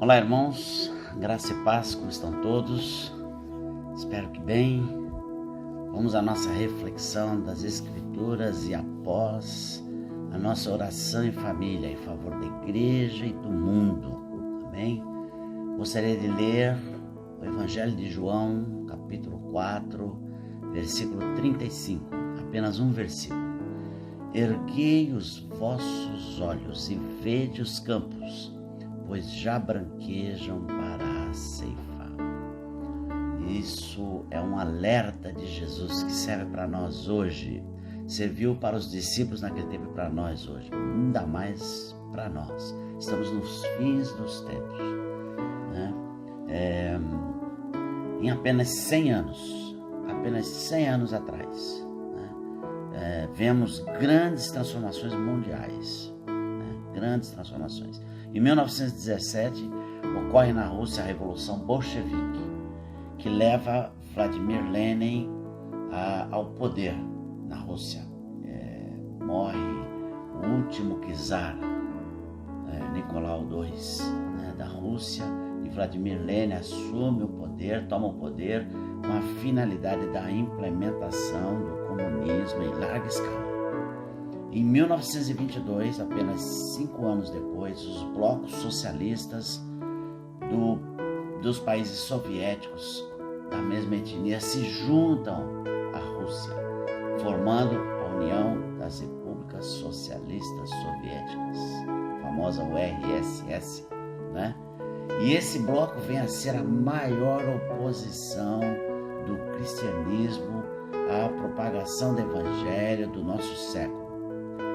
Olá, irmãos, graça e paz, como estão todos? Espero que bem. Vamos à nossa reflexão das Escrituras e após a nossa oração em família em favor da igreja e do mundo. Amém? Gostaria de ler o Evangelho de João, capítulo 4, versículo 35, apenas um versículo. Erguei os vossos olhos e vede os campos, pois já branquejam para a ceifa. Isso é um alerta de Jesus que serve para nós hoje. Serviu para os discípulos naquele tempo e para nós hoje. Ainda mais para nós. Estamos nos fins dos tempos. Né? Em apenas 100 anos atrás, né? Vemos grandes transformações mundiais. Grandes transformações. Em 1917, ocorre na Rússia a Revolução Bolchevique, que leva Vladimir Lenin ao poder na Rússia. Morre o último czar, Nicolau II, da Rússia, e Vladimir Lenin assume o poder, toma o poder com a finalidade da implementação do comunismo em larga escala. Em 1922, apenas 5 anos depois, os blocos socialistas dos países soviéticos da mesma etnia se juntam à Rússia, formando a União das Repúblicas Socialistas Soviéticas, a famosa URSS, né? E esse bloco vem a ser a maior oposição do cristianismo à propagação do evangelho do nosso século.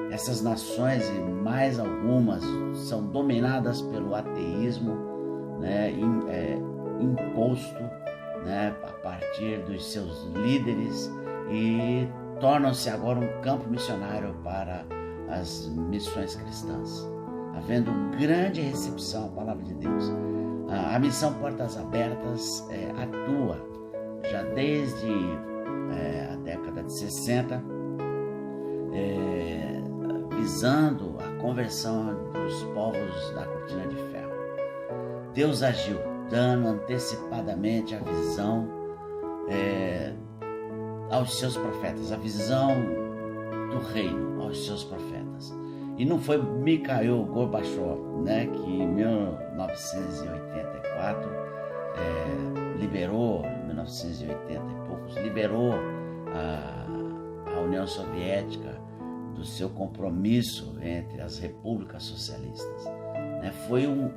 Essas nações e mais algumas são dominadas pelo ateísmo, né, imposto, né, a partir dos seus líderes, e tornam-se agora um campo missionário para as missões cristãs, havendo grande recepção à palavra de Deus. A missão Portas Abertas atua já desde a década de 60, visando a conversão dos povos da cortina de ferro. Deus agiu, dando antecipadamente a visão aos seus profetas, a visão do reino aos seus profetas. E não foi Mikhail Gorbachev, né, que em 1984 liberou, 1980 e poucos, liberou a União Soviética do seu compromisso entre as repúblicas socialistas.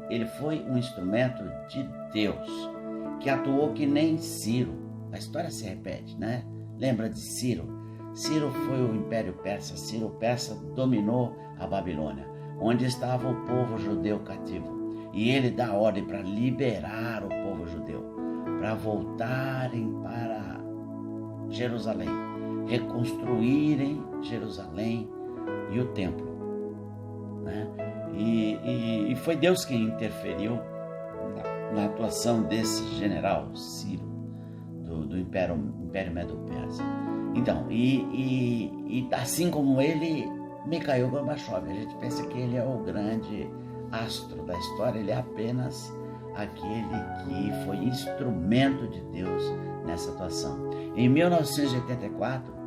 Ele foi um instrumento de Deus, que atuou que nem Ciro. A história se repete, né? Lembra de Ciro? Ciro foi o Império Persa. Ciro Persa dominou a Babilônia, onde estava o povo judeu cativo. E ele dá ordem para liberar o povo judeu, para voltarem para Jerusalém, reconstruírem Jerusalém e o templo, né? E foi Deus quem interferiu na atuação desse general Ciro do Império Medo-Persa. Então, e assim como ele, Mikhail Gorbachev, a gente pensa que ele é o grande astro da história, ele é apenas aquele que foi instrumento de Deus nessa atuação. Em 1984,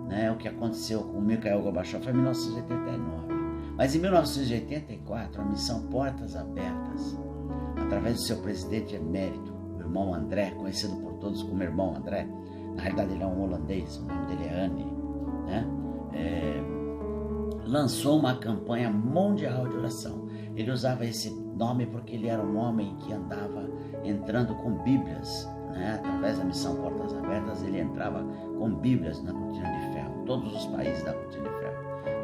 né, o que aconteceu com Mikhail Gorbachev foi em 1989. Mas em 1984, a missão Portas Abertas, através do seu presidente emérito, o irmão André, conhecido por todos como irmão André, na realidade ele é um holandês, o nome dele é Anne, né? Lançou uma campanha mundial de oração. Ele usava esse nome porque ele era um homem que andava entrando com Bíblias, né? Através da missão Portas Abertas, ele entrava com Bíblias na cortina de ferro, todos os países da cortina de ferro.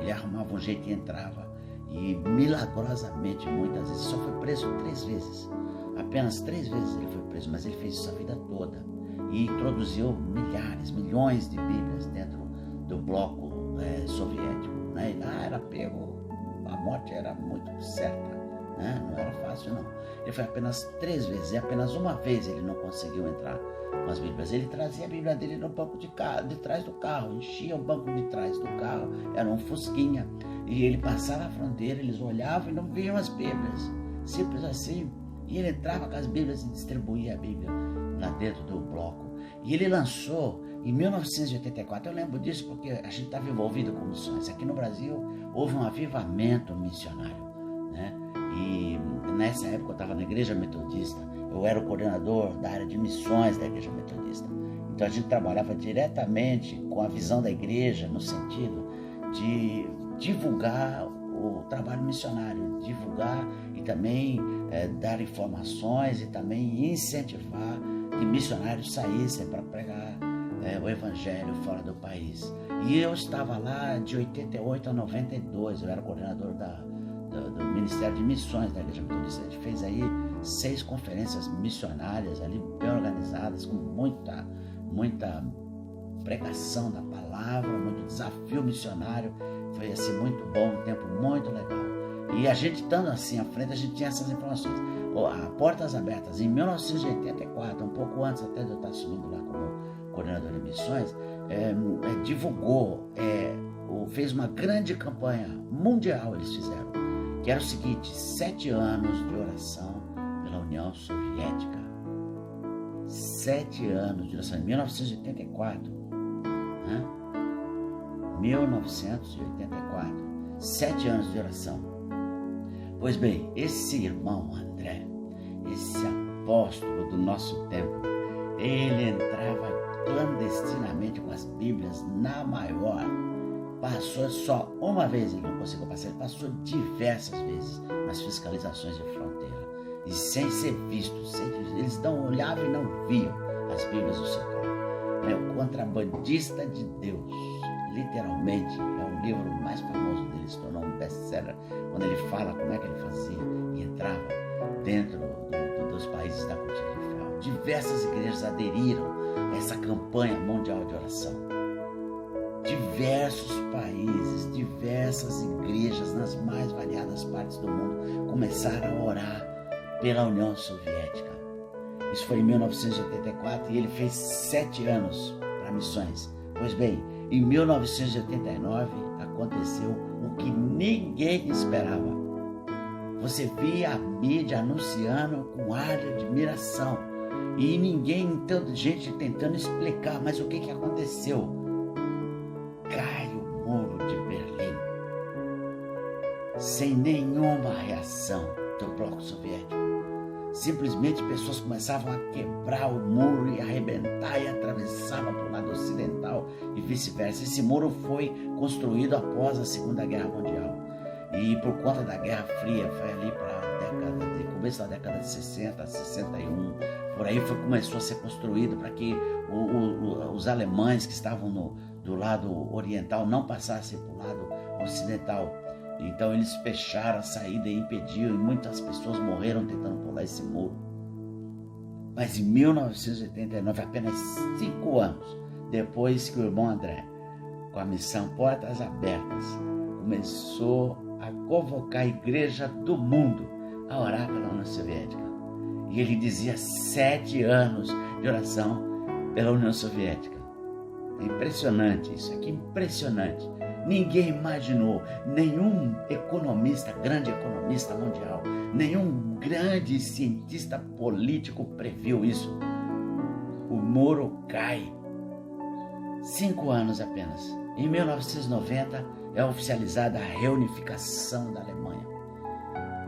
Ele arrumava um jeito e entrava, e milagrosamente, muitas vezes, só foi preso 3 vezes. Apenas 3 vezes ele foi preso, mas ele fez isso a vida toda. E introduziu milhões de Bíblias dentro do bloco soviético. Né? E lá era pego, a morte era muito certa, né? Não era fácil não. Ele foi apenas 3 vezes, e apenas uma vez ele não conseguiu entrar com as Bíblias. Ele trazia a Bíblia dele no banco de trás do carro, enchia o banco de trás do carro, era um fusquinha, e ele passava a fronteira, eles olhavam e não viam as Bíblias, simples assim. E ele entrava com as Bíblias e distribuía a Bíblia lá dentro do bloco. E ele lançou em 1984, eu lembro disso porque a gente estava envolvido com missões. Aqui no Brasil houve um avivamento missionário, né? E nessa época eu estava na Igreja Metodista, eu era o coordenador da área de missões da Igreja Metodista. Então a gente trabalhava diretamente com a visão da igreja no sentido de divulgar o trabalho missionário, divulgar e também dar informações e também incentivar que missionários saíssem para pregar o evangelho fora do país. E eu estava lá de 88 a 92, eu era coordenador do Ministério de Missões da Igreja Metodista. A gente fez aí 6 conferências missionárias ali, bem organizadas, com muita pregação da palavra, muito desafio missionário. Foi assim muito bom, um tempo muito legal. E a gente estando assim à frente, a gente tinha essas informações. A Portas Abertas, em 1984, um pouco antes até de eu estar assumindo lá como coordenador de missões, divulgou, fez uma grande campanha mundial, eles fizeram, que era o seguinte: 7 anos de oração pela União Soviética. 7 anos de oração, em 1984, né? 1984, 7 anos de oração. Pois bem, esse irmão André, esse apóstolo do nosso tempo, ele entrava clandestinamente com as Bíblias na maior. Passou só uma vez, ele não conseguiu passar, ele passou diversas vezes nas fiscalizações de fronteira. E sem ser visto, eles não olhavam e não viam as Bíblias do seu corpo. É o Contrabandista de Deus, literalmente, é o livro mais famoso dele, se tornou um best-seller, quando ele fala como é que ele fazia e entrava dentro dos países da cortina de ferro. Diversas igrejas aderiram a essa campanha mundial de oração. Diversos países, diversas igrejas nas mais variadas partes do mundo começaram a orar pela União Soviética. Isso foi em 1984 e ele fez 7 anos para missões. Pois bem, em 1989 aconteceu o que ninguém esperava. Você via a mídia anunciando com ar de admiração e ninguém, tanta gente tentando explicar, mas o que aconteceu? Cai o muro de Berlim sem nenhuma reação do bloco soviético. Simplesmente pessoas começavam a quebrar o muro e arrebentar e atravessavam para o lado ocidental e vice-versa. Esse muro foi construído após a Segunda Guerra Mundial e por conta da Guerra Fria, foi ali para começo da década de 60, 61, por aí começou a ser construído para que os alemães que estavam do lado oriental não passassem para o lado ocidental. Então eles fecharam a saída e impediram, e muitas pessoas morreram tentando pular esse muro. Mas em 1989, apenas 5 anos depois que o irmão André, com a missão Portas Abertas, começou a convocar a igreja do mundo a orar pela União Soviética. E ele dizia 7 anos de oração pela União Soviética. É impressionante isso aqui, impressionante. Ninguém imaginou, nenhum economista, grande economista mundial, nenhum grande cientista político previu isso. O muro cai. 5 anos apenas. Em 1990 é oficializada a reunificação da Alemanha.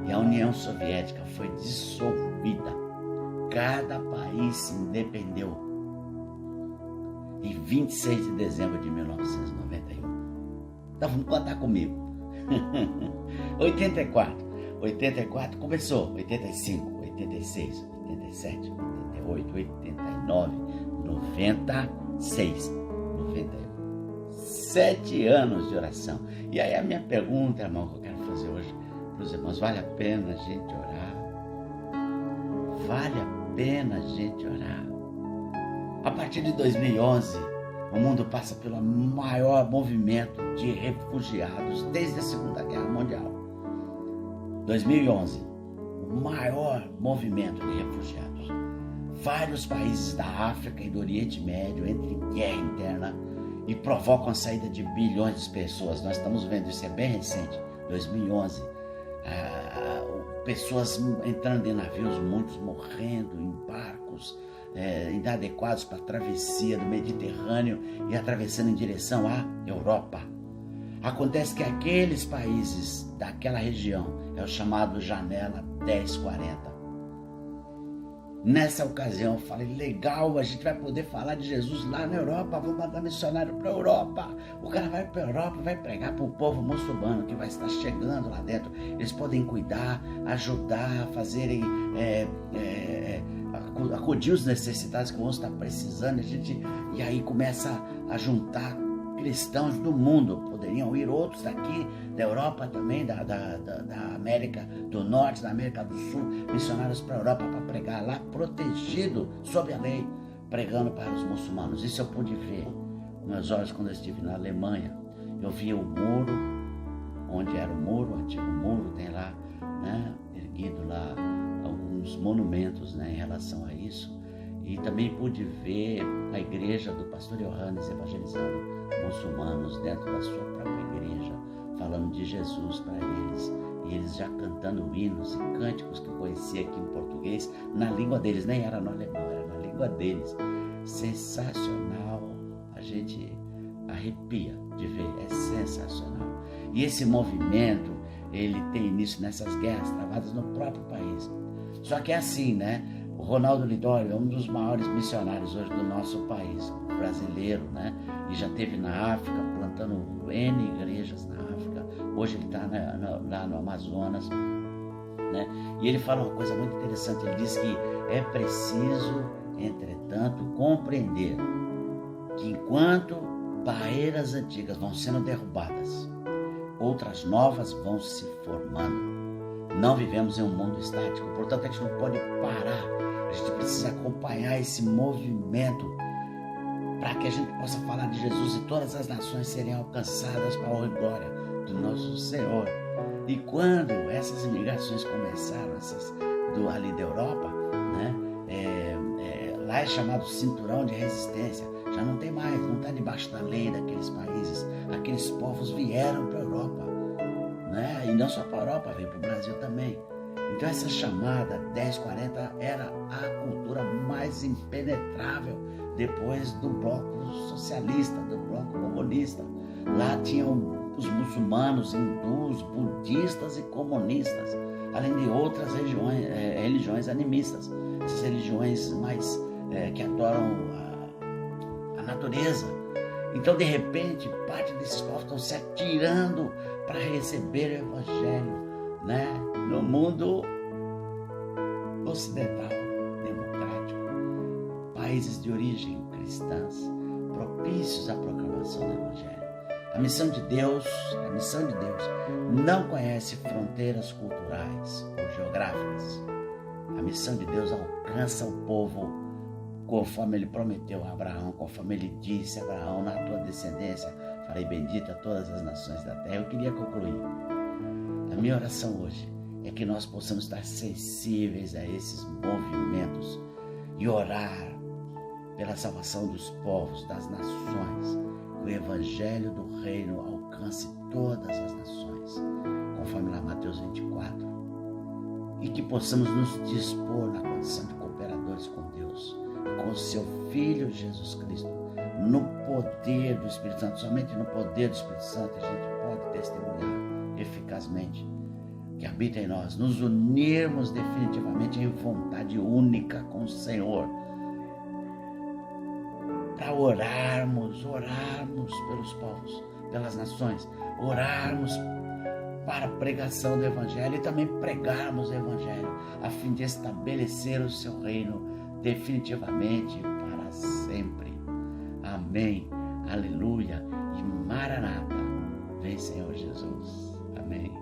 E a União Soviética foi dissolvida. Cada país se independeu. Em 26 de dezembro de 1991. Então vamos contar comigo. 84 começou, 85, 86, 87, 88, 89, 96, 91. 7 anos de oração. E aí a minha pergunta, irmão, que eu quero fazer hoje para os irmãos: vale a pena a gente orar? Vale a pena a gente orar? A partir de 2011, o mundo passa pelo maior movimento de refugiados desde a Segunda Guerra Mundial. 2011, o maior movimento de refugiados. Vários países da África e do Oriente Médio entram em guerra interna e provocam a saída de bilhões de pessoas. Nós estamos vendo isso, é bem recente, 2011. pessoas entrando em navios, muitos morrendo em barcos inadequados para a travessia do Mediterrâneo e atravessando em direção à Europa. Acontece que aqueles países daquela região é o chamado Janela 1040. Nessa ocasião eu falei, legal, a gente vai poder falar de Jesus lá na Europa, vamos mandar missionário para a Europa. O cara vai para a Europa e vai pregar para o povo muçulmano que vai estar chegando lá dentro. Eles podem cuidar, ajudar, fazerem, acudir os necessitados que vão estar precisando. E aí começa a juntar cristãos do mundo, poderiam ir outros daqui da Europa também, da América do Norte, da América do Sul, missionários para a Europa para pregar lá, protegido sob a lei, pregando para os muçulmanos. Isso eu pude ver com meus olhos quando eu estive na Alemanha. Eu vi o muro, onde era o muro, o antigo muro, tem lá, né, erguido lá alguns monumentos, né, em relação a isso. E também pude ver a igreja do pastor Johannes evangelizando muçulmanos dentro da sua própria igreja, falando de Jesus para eles, e eles já cantando hinos e cânticos que eu conhecia aqui em português, na língua deles, nem era no alemão, era na língua deles. Sensacional, a gente arrepia de ver, é sensacional. E esse movimento, ele tem início nessas guerras travadas no próprio país. Só que é assim, né? O Ronaldo Lidório é um dos maiores missionários hoje do nosso país, brasileiro, né? E já esteve na África, plantando N igrejas na África. Hoje ele está lá no Amazonas, né? E ele fala uma coisa muito interessante. Ele diz que é preciso, entretanto, compreender que enquanto barreiras antigas vão sendo derrubadas, outras novas vão se formando. Não vivemos em um mundo estático, portanto a gente não pode parar. A gente precisa acompanhar esse movimento para que a gente possa falar de Jesus e todas as nações serem alcançadas para a honra e glória do nosso Senhor. E quando essas imigrações começaram, ali da Europa, né, lá é chamado cinturão de resistência. Já não tem mais, não está debaixo da lei daqueles países. Aqueles povos vieram para a Europa, né? E não só para a Europa, veio para o Brasil também. Então essa chamada 1040 era a cultura mais impenetrável depois do bloco socialista, do bloco comunista. Lá tinham os muçulmanos, hindus, budistas e comunistas, além de outras religiões animistas, essas religiões mais que adoram a natureza. Então, de repente, parte desses povos estão se atirando para receber o Evangelho, né? No mundo ocidental, democrático, países de origem cristãs, propícios à proclamação do Evangelho. A missão de Deus não conhece fronteiras culturais ou geográficas. A missão de Deus alcança o povo conforme ele prometeu a Abraão, conforme ele disse a Abraão, na tua descendência farei bendita todas as nações da terra. Eu queria concluir. A minha oração hoje é que nós possamos estar sensíveis a esses movimentos e orar pela salvação dos povos, das nações, que o Evangelho do Reino alcance todas as nações, conforme lá Mateus 24, e que possamos nos dispor na condição de cooperadores com Deus, com o seu Filho Jesus Cristo, no poder do Espírito Santo. Somente no poder do Espírito Santo a gente pode testemunhar eficazmente que habita em nós, nos unirmos definitivamente em vontade única com o Senhor, para orarmos pelos povos, pelas nações, orarmos para a pregação do Evangelho e também pregarmos o Evangelho, a fim de estabelecer o seu reino definitivamente para sempre. Amém, aleluia e Maranata. Vem, Senhor Jesus. Amém.